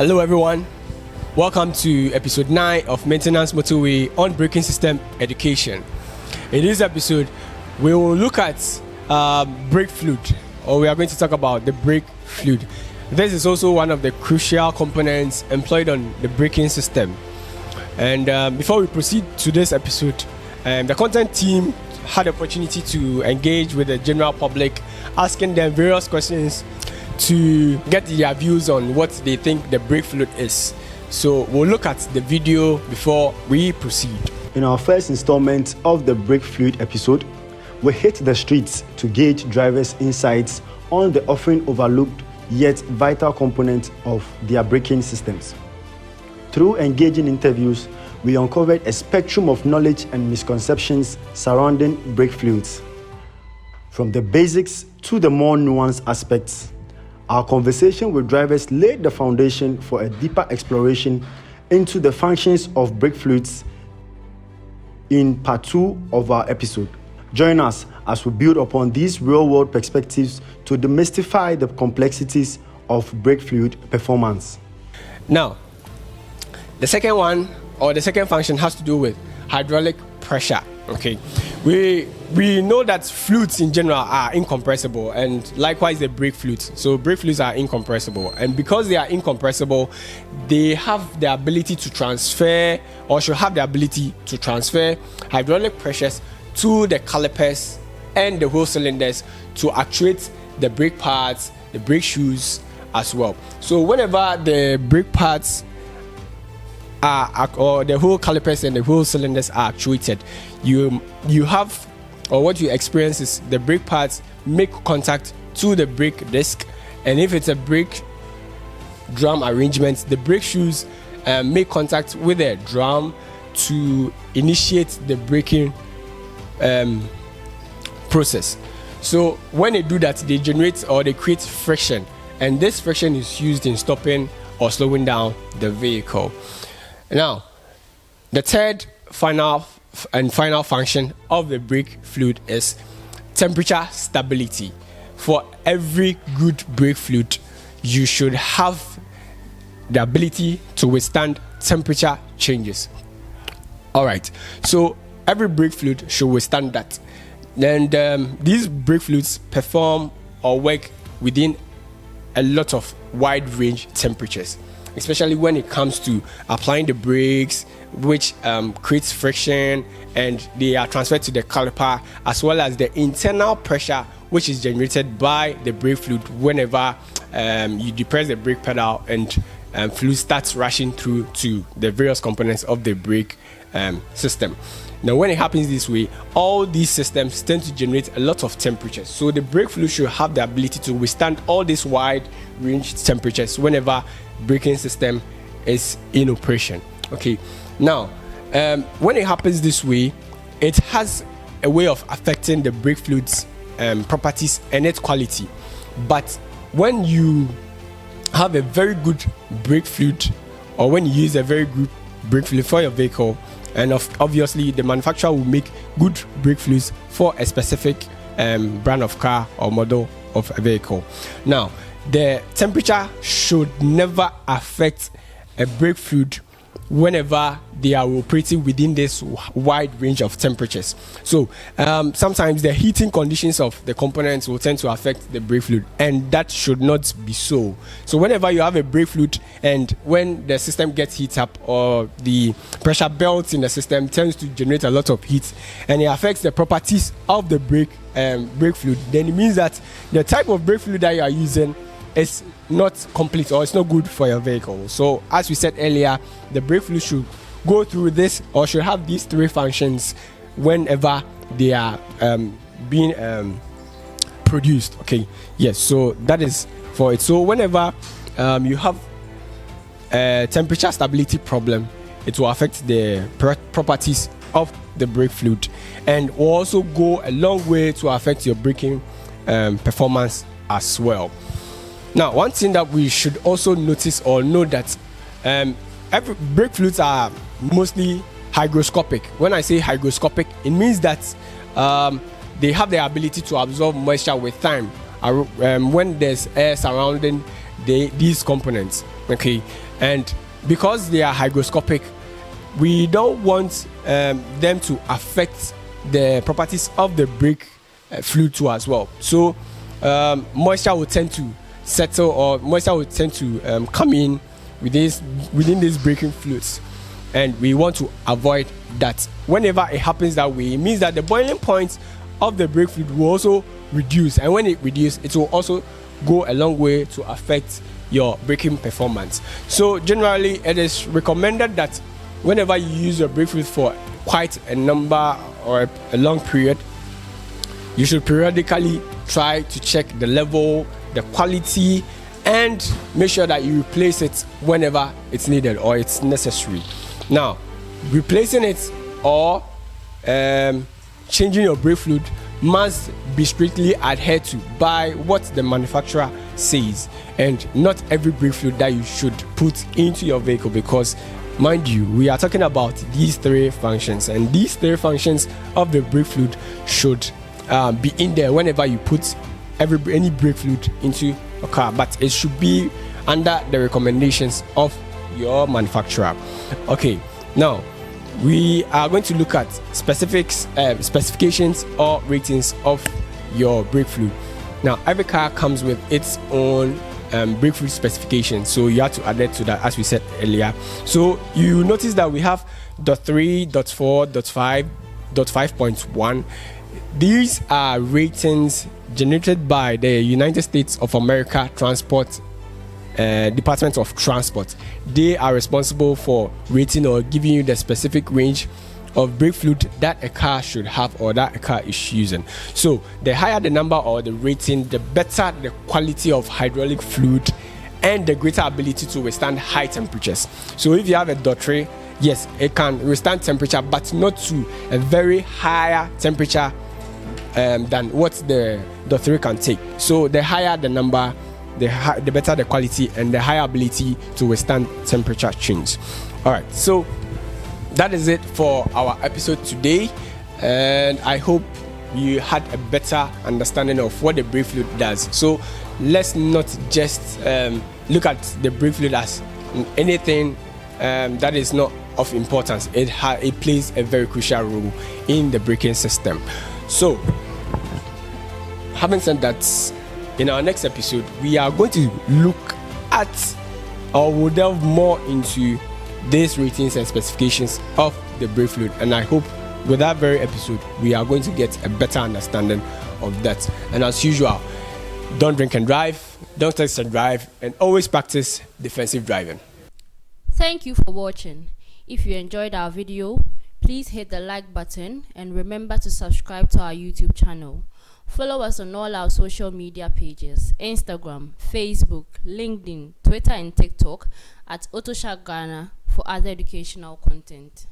Hello everyone, welcome to episode 9 of Maintenance Motorway on Braking System Education. In this episode, we will look at brake fluid, or we are going to talk about the brake fluid. This is also one of the crucial components employed on the braking system. And before we proceed to this episode, the content team had the opportunity to engage with the general public, asking them various questions to get their views on what they think the brake fluid is. So we'll look at the video before we proceed. In our first installment of the brake fluid episode, we hit the streets to gauge drivers' insights on the often overlooked yet vital component of their braking systems. Through engaging interviews, we uncovered a spectrum of knowledge and misconceptions surrounding brake fluids. From the basics to the more nuanced aspects, our conversation with drivers laid the foundation for a deeper exploration into the functions of brake fluids in part 2 of our episode. Join us as we build upon these real-world perspectives to demystify the complexities of brake fluid performance. Now, the second one, or the second function, has to do with hydraulic pressure. Okay, we know that fluids in general are incompressible, and likewise the brake fluids. So brake fluids are incompressible, and because they are incompressible, they have the ability to transfer, or should have the ability to transfer, hydraulic pressures to the calipers and the wheel cylinders to actuate the brake pads, the brake shoes as well. So whenever the brake pads or the whole calipers and the whole cylinders are actuated, you have, or what you experience is the brake pads make contact to the brake disc, and if it's a brake drum arrangement, the brake shoes make contact with the drum to initiate the braking process. So when they do that, they generate or they create friction, and this friction is used in stopping or slowing down the vehicle. Now, the third final function of the brake fluid is temperature stability. For every good brake fluid, you should have the ability to withstand temperature changes. All right, so every brake fluid should withstand that. And these brake fluids perform or work within a lot of wide range temperatures, especially when it comes to applying the brakes, which creates friction, and they are transferred to the caliper, as well as the internal pressure which is generated by the brake fluid whenever you depress the brake pedal and fluid starts rushing through to the various components of the brake system. Now, when it happens this way, all these systems tend to generate a lot of temperatures. So the brake fluid should have the ability to withstand all these wide range temperatures whenever braking system is in operation. Okay, now when it happens this way, it has a way of affecting the brake fluid's properties and its quality. But when you have a very good brake fluid, or when you use a very good brake fluid for your vehicle, and obviously the manufacturer will make good brake fluids for a specific brand of car or model of a vehicle. Now, the temperature should never affect a brake fluid whenever they are operating within this wide range of temperatures. So sometimes the heating conditions of the components will tend to affect the brake fluid, and that should not be so. So whenever you have a brake fluid, and when the system gets heat up, or the pressure belt in the system tends to generate a lot of heat, and it affects the properties of the brake fluid, then it means that the type of brake fluid that you are using is not complete, or it's not good for your vehicle. So as we said earlier, the brake fluid should go through this, or should have these three functions whenever they are being produced. Okay, yes, so that is for it. So whenever you have a temperature stability problem, it will affect the properties of the brake fluid, and will also go a long way to affect your braking performance as well. Now, one thing that we should also notice or know that every brake fluids are mostly hygroscopic. When I say hygroscopic, it means that they have the ability to absorb moisture with time when there's air surrounding these components. Okay, and because they are hygroscopic, we don't want them to affect the properties of the brake fluid too as well. So moisture will tend to settle, or moisture will tend to come in within these braking fluids, and we want to avoid that. Whenever it happens that way, it means that the boiling point of the brake fluid will also reduce, and when it reduces, it will also go a long way to affect your braking performance. So generally, it is recommended that whenever you use your brake fluid for quite a number or a long period, you should periodically try to check the level, the quality, and make sure that you replace it whenever it's needed or it's necessary. Now, replacing it or changing your brake fluid must be strictly adhered to by what the manufacturer says, and not every brake fluid that you should put into your vehicle, because mind you, we are talking about these three functions, and these three functions of the brake fluid should be in there whenever you put any brake fluid into a car, but it should be under the recommendations of your manufacturer. Okay, now we are going to look at specifications or ratings of your brake fluid. Now, every car comes with its own brake fluid specification, so you have to adhere to that, as we said earlier. So you notice that we have .3, .4, .5, .5.1. These are ratings generated by the United States of America Transport Department of Transport. They are responsible for rating or giving you the specific range of brake fluid that a car should have or that a car is using. So the higher the number or the rating, the better the quality of hydraulic fluid and the greater ability to withstand high temperatures. So if you have a .3, yes, it can withstand temperature, but not to a very higher temperature than what the .3 can take. So the higher the number, the better the quality and the higher ability to withstand temperature change. All right, so that is it for our episode today, and I hope you had a better understanding of what the brake fluid does. So let's not just look at the brake fluid as anything that is not of importance. It plays a very crucial role in the braking system. So having said that, in our next episode we are going to look at, or we'll delve more into these ratings and specifications of the brake fluid, and I hope with that very episode we are going to get a better understanding of that. And as usual, don't drink and drive, don't text and drive, and always practice defensive driving. Thank you for watching. If you enjoyed our video, please hit the like button and remember to subscribe to our YouTube channel. Follow us on all our social media pages: Instagram, Facebook, LinkedIn, Twitter and TikTok at Autoshack Ghana for other educational content.